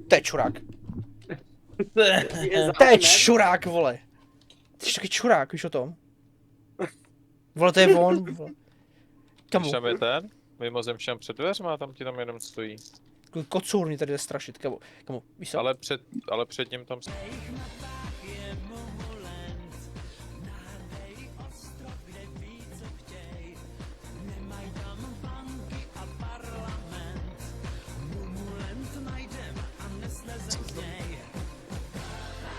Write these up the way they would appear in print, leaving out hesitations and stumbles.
To je čurák. To je čurák, vole. Ty jsi taky čurák, víš o tom? Vole, to je on, vole. Když tam je ten, mimozemšťan před dveřma, tam ti tam jenom stojí. Kocůr mě tady jde strašit, kamo, víš co? Ale před ním tam...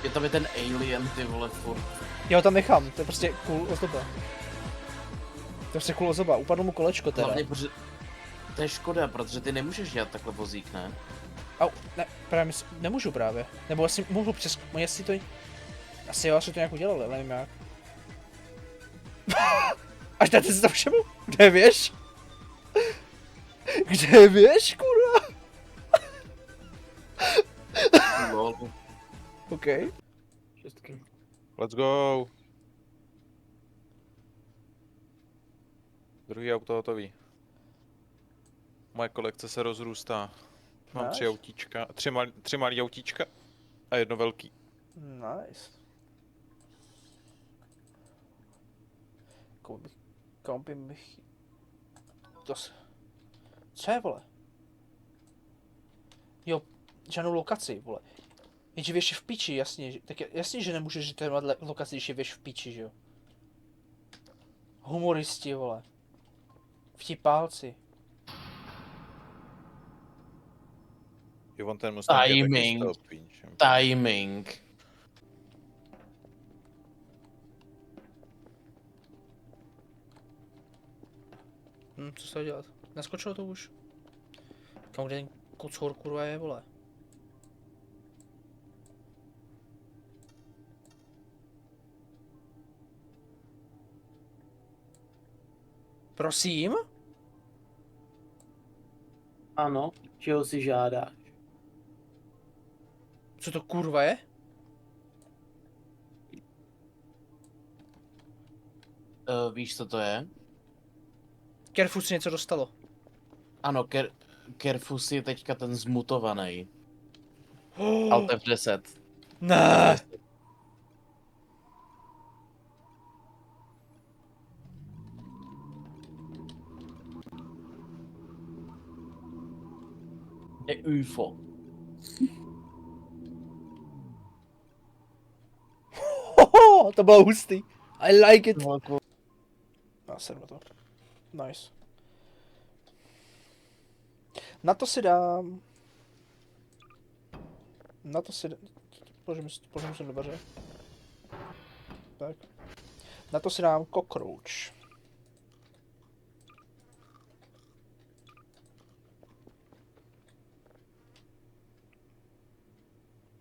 Je tam i ten alien, ty vole, furt. Já ho tam nechám, to je prostě cool ozdoba. To je prostě cool ozdoba, upadlo mu kolečko teda. Hlavně, protože... To je škoda, protože ty nemůžeš dělat takhle vozík, ne? Au, ne, právě nemůžu právě. Nebo asi můžu přes... Jestli to... Asi jo, asi to nějak udělali, ale nevím jak. Až dáte si to všemu? Kde je věž? Kde je věž, kurva? Lol. OK. Šestky. Let's go! Druhý auto hotový. Moje kolekce se rozrůstá. Mám Nice. 3 autíčka, 3 malý autíčka a jedno velký. Nice. Koupím bych... To se... Co je, vole? Jo, žádnou lokaci, vole. Jenže věž je v piči, jasně, tak jasně, že nemůžeš žít téhle lokaci, když je věž v piči, že jo? Humoristi, vole. Vtipálci. Jo, on ten Mustang je taky Timing. stopín, že? Timing. Co se dá dělat? Naskočilo to už? Kam kde ten kocour kurva je, vole? Prosím? Ano, čeho si žádáš? Co to kurva je? Víš, co to je? Kerfu si něco dostalo. Ano, Kerfus je teďka ten zmutovaný. Alt F10. Ne. Je UFO. Hoho, to bylo hustý. I like it. Já jsem na to. Nice. Na to si dám. Na to si dám. Položím se do dveře. Tak. Na to si dám cockroach.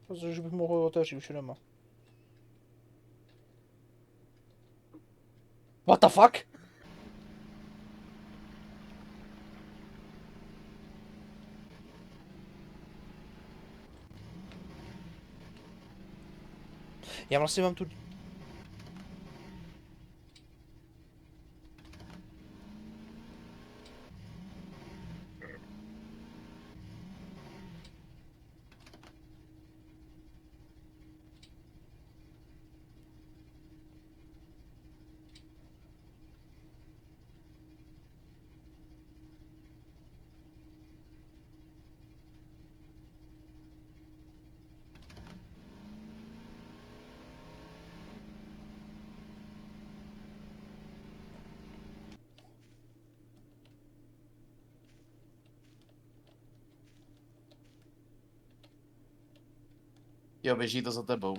Protože bych mohl otevřít už doma. What the fuck? Já vlastně mám tu... Jo, běží to za tebou.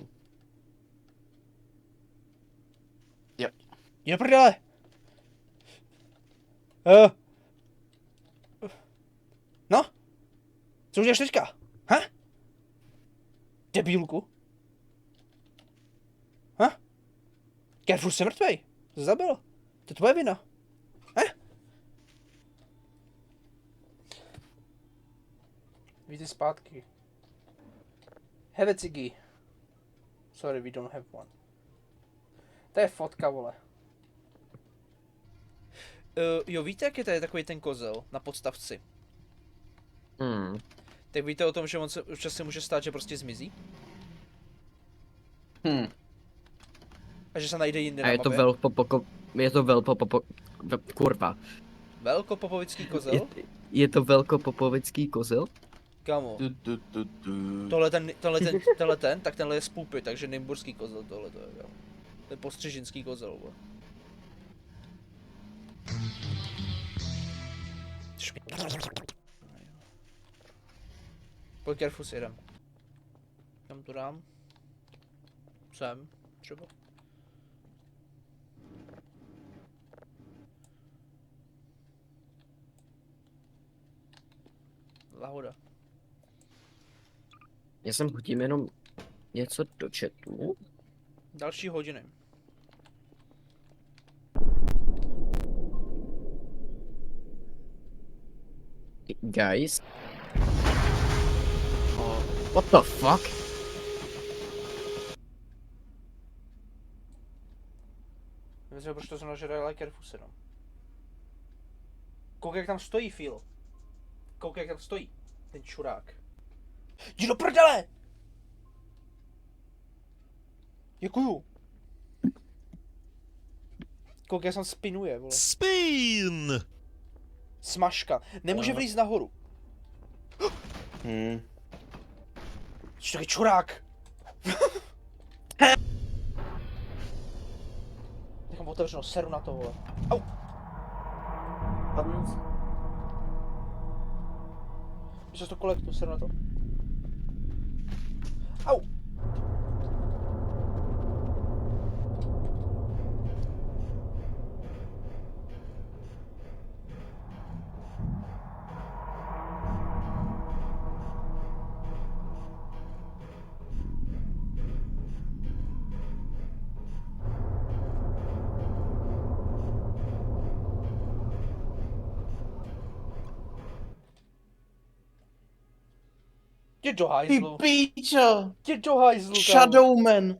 Jo. Je prdele! No? Co uděláš teďka? Ha? Debílku? Ha? Kerfur se mrtvej. Zabil. To je tvoje vina. Ha? Víte zpátky. Have a ciggy. Sorry, we don't have one. To je fotka, vole. Jo, víte, jak je tady takový ten kozel na podstavci? Tak víte o tom, že on se občas se může stát, že prostě zmizí? A že se najde jinde A na je to kurva. Velkopopovický kozel? Je to velkopopovický kozel? Kamo. Tohle ten, tak tenhle je z pupy, takže nymburský kozel tohle to je, kamo. To je postřežinský kozel, vole. Pojď Carefus jedem. Kam to dám? Sem, třeba. Lahoda. Já jsem hodím jenom něco do chatu. Další hodiny. Guys. What the fuck? Nevím, proč to znamená, že dají Carefus jenom. Koukej, jak tam stojí, Phil. Koukej, jak tam stojí. Ten čurák. Jdi do prdele! Děkuju. Koukej, jak tam spinuje, vole. Spin! Smažka. Nemůže vlízt nahoru. Jsi taky čurák. Nechám otevřeno, seru na to, vole. Au. Padnu. Když to kolektu, seru na to. Au. Jdi do Ty hajzlu. píčo! Jdi do hajzlu, kámo. Shadowman!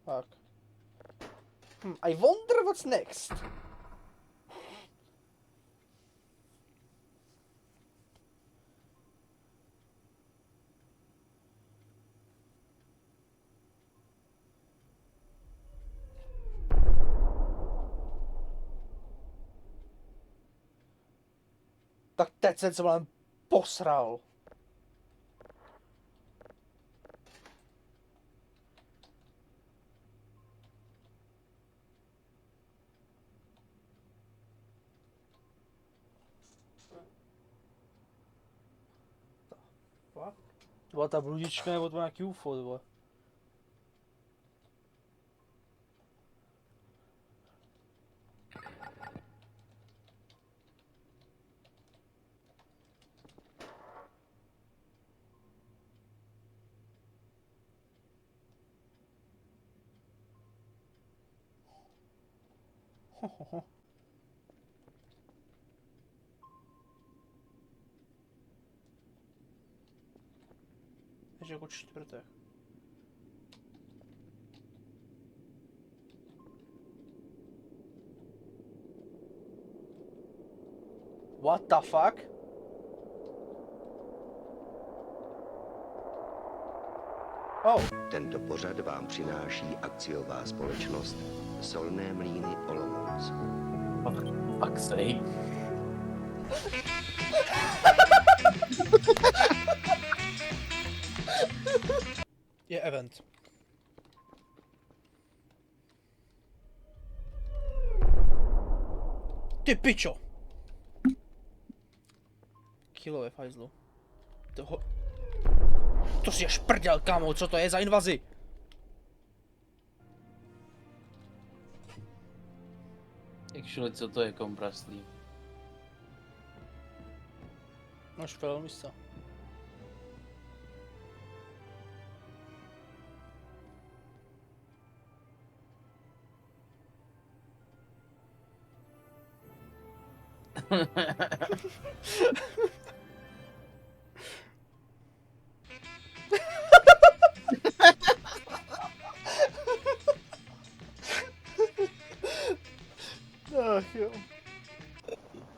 Tak. I wonder what's next. Tak teď jsem se vám posral. Fuck. To byla ta bludička nebo to nějaký UFO, to bylo. Takže jako čtvrtek. What the fuck? Oh. Tento pořad vám přináší akciová společnost Solné mlýny Olomouc. Fuck sake. Je event. Ty pičo! Kilo je v hajzlu. To si až prdel, kámo, co to je za invazi? Actually, co to je kompresný? Máš fel místa. Ach jo.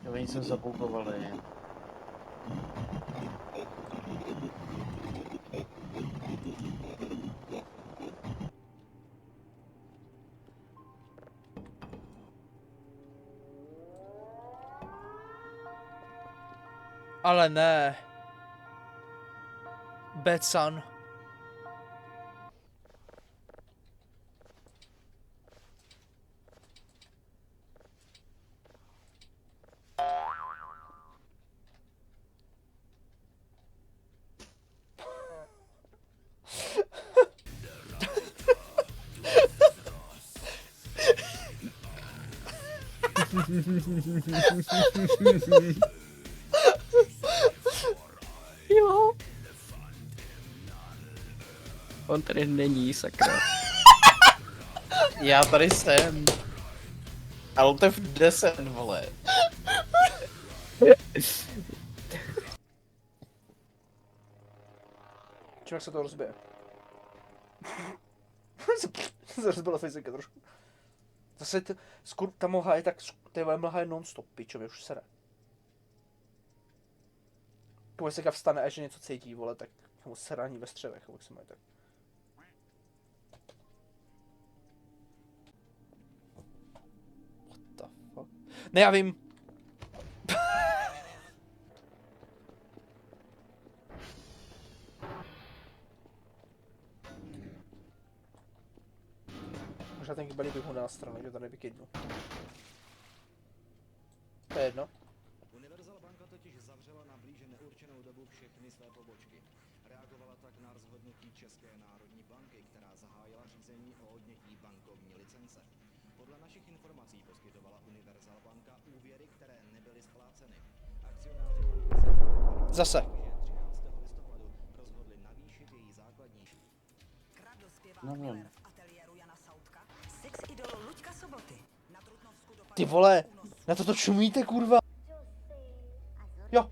Jo, oni se zaboukovali. Ale ne. Betsan. Jo. On tady není, sakra. Já tady jsem. Altev 10, vole. Člověk se to rozbije. se rozbila fyzika trošku. Zase ta mlha je tak, ta mlha je non-stop, pičo, mě už sere. Když se vstane a že něco cítí, vole, tak mu serání ve střevech, jak se mají tak. What the fuck? Ne, já vím. Možná ten kybelí bych mu dal stranu, že to nevykydnu. To je jedno. Universal banka totiž zavřela na blíže neurčenou dobu všechny své pobočky. Reagovala tak na rozhodnutí České národní banky, která zahájila řízení o odnětí bankovní licence. Podle našich informací poskytovala Universal banka úvěry, které nebyly spláceny. Akcionáři banky Zase. 13. listopadu rozhodli navýšit její základní. Kradl zpěvák Nevím. Miller v ateliéru Jana Sautka, sex idol Luďka Soboty. Na Trutnovsku dopadl Ty vole, únos. na to čumíte, kurva. Jo,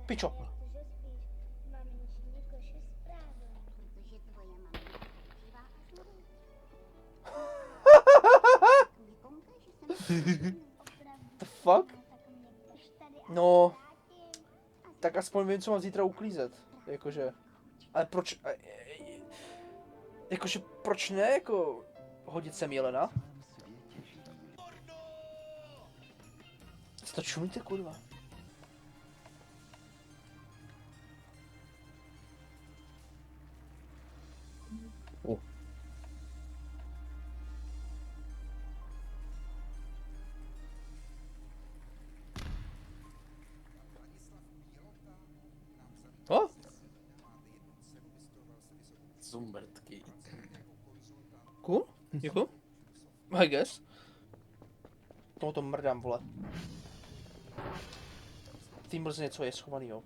pičo. The fuck? No, tak aspoň vím, co mám zítra uklízet. Jakože, ale proč, jakože proč ne, jako hodit sem jelena? Co to čumíte, kurva? O? Zumbertky. Cool? Děkuju. I guess. Tomuto mrdám, vole. V té mlze něco je schovanýho.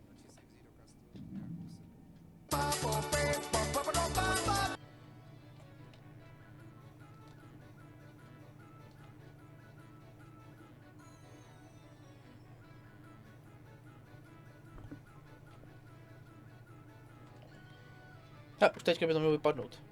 Už teďka by to mělo vypadnout.